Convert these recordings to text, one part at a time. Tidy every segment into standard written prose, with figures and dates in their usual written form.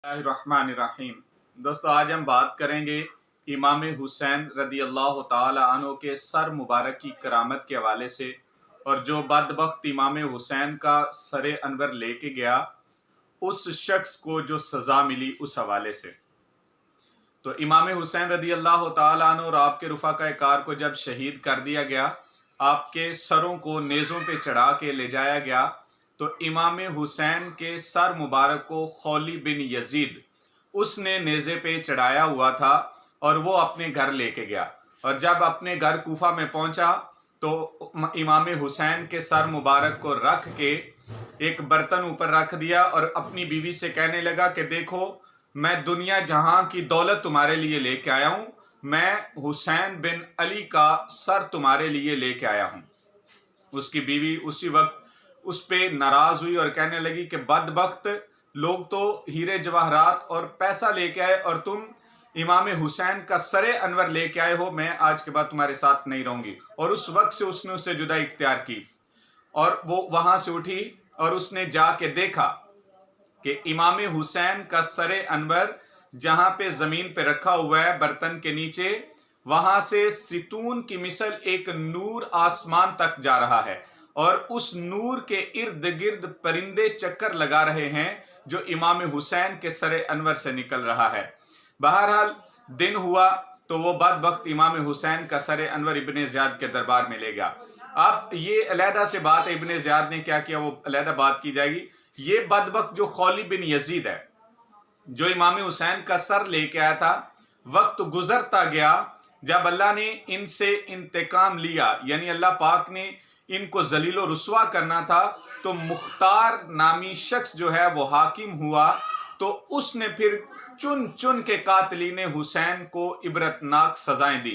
बिस्मिल्लाहिर्रहमानिर्रहीम। दोस्तों, आज हम बात करेंगे इमाम हुसैन रदी अल्लाह ताला अन्हु के सर मुबारक की करामत के हवाले से, और जो बदबख्त इमाम हुसैन का सर अनवर लेके गया उस शख्स को जो सज़ा मिली उस हवाले से। तो इमाम हुसैन रदी अल्लाह ताला अन्हु और आपके रफ़ाक़ाए कार को जब शहीद कर दिया गया, आपके सरों को नेज़ों पे चढ़ा के ले जाया गया, तो इमाम हुसैन के सर मुबारक को खौली बिन यजीद उसने नेज़े पे चढ़ाया हुआ था और वो अपने घर लेके गया। और जब अपने घर कूफा में पहुंचा तो इमाम हुसैन के सर मुबारक को रख के एक बर्तन ऊपर रख दिया और अपनी बीवी से कहने लगा कि देखो, मैं दुनिया जहां की दौलत तुम्हारे लिए लेके आया हूं, मैं हुसैन बिन अली का सर तुम्हारे लिए लेके आया हूं। उसकी बीवी उसी वक्त उस पे नाराज हुई और कहने लगी कि बदबख्त, लोग तो हीरे जवाहरात और पैसा लेके आए और तुम इमाम हुसैन का सरे अनवर लेके आए हो, मैं आज के बाद तुम्हारे साथ नहीं रहूंगी। और उस वक्त से उसने उससे जुदाई इख्तियार की और वो वहां से उठी और उसने जाके देखा कि इमाम हुसैन का सरे अनवर जहां पे जमीन पे रखा हुआ है बर्तन के नीचे, वहां से सितून की मिसल एक नूर आसमान तक जा रहा है और उस नूर के इर्द गिर्द परिंदे चक्कर लगा रहे हैं जो इमाम हुसैन के सरे अनवर से निकल रहा है। बहरहाल दिन हुआ तो वो बदबख्त इमाम हुसैन का सरे अनवर इब्ने ज़ियाद के दरबार में ले गया। अब ये अलहदा से बात है, इब्ने ज़ियाद ने क्या किया वो अलहदा बात की जाएगी। ये बदबख्त जो खौली बिन यजीद है, जो इमाम हुसैन का सर लेके आया था, वक्त गुजरता गया, जब अल्लाह ने इनसे इंतकाम लिया, यानी अल्लाह पाक ने इनको जलीलो रुस्वा करना था, तो मुख्तार नामी शख्स जो है वो हाकिम हुआ, तो उसने फिर चुन चुन के कातिलीन हुसैन को इबरतनाक सजाएं दी।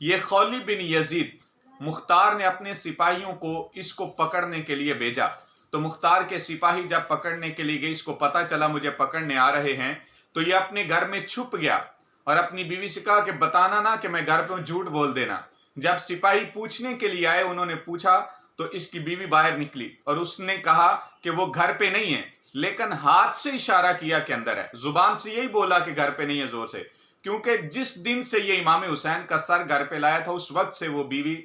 ये खौली बिन यजीद, मुख्तार ने अपने सिपाहियों को इसको पकड़ने के लिए भेजा। तो मुख्तार के सिपाही जब पकड़ने के लिए गए, इसको पता चला मुझे पकड़ने आ रहे हैं, तो ये अपने घर में छुप गया और अपनी बीवी से कहा कि बताना ना कि मैं घर पे हूं, झूठ बोल देना। जब सिपाही पूछने के लिए आए, उन्होंने पूछा तो इसकी बीवी बाहर निकली और उसने कहा कि वो घर पे नहीं है, लेकिन हाथ से इशारा किया कि अंदर है। जुबान से यही बोला कि घर पे नहीं है जोर से, क्योंकि जिस दिन से ये इमाम हुसैन का सर घर पे लाया था उस वक्त से वो बीवी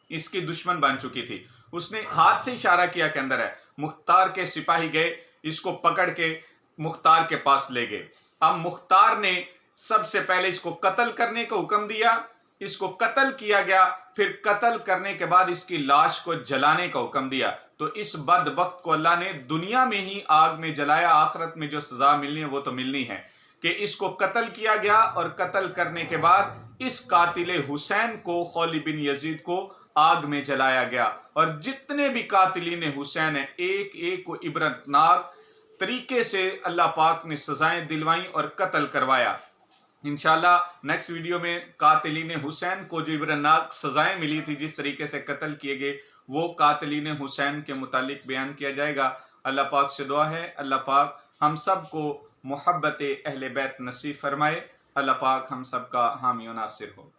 इसकी दुश्मन बन चुकी थी। उसने हाथ से इशारा किया कि अंदर है। मुख्तार के सिपाही गए, इसको पकड़ के मुख्तार के पास ले गए। अब मुख्तार ने सबसे पहले इसको कत्ल करने का हुक्म दिया, इसको कत्ल किया गया, फिर कत्ल करने के बाद इसकी लाश को जलाने का हुक्म दिया। तो इस बदबख्त को अल्लाह ने दुनिया में ही आग में जलाया, आखिरत में जो सजा मिलनी है वो तो मिलनी है कि इसको कत्ल किया गया। और कत्ल करने के बाद इस कातिल हुसैन को, खौली बिन यजीद को, आग में जलाया गया। और जितने भी कातिलीन हुसैन है, एक एक को इबरतनाक तरीके से अल्लाह पाक ने सजाएं दिलवाई और कत्ल करवाया। इंशाल्लाह नेक्स्ट वीडियो में कातिलीन हुसैन को जो इबरतनाक सजाएं मिली थी, जिस तरीके से कत्ल किए गए, वो कातिलीन हुसैन के मुतालिक बयान किया जाएगा। अल्लाह पाक से दुआ है अल्लाह पाक हम सब को मोहब्बत अहले बैत नसीब फरमाए। अल्लाह पाक हम सब का हामी व नासिर हो।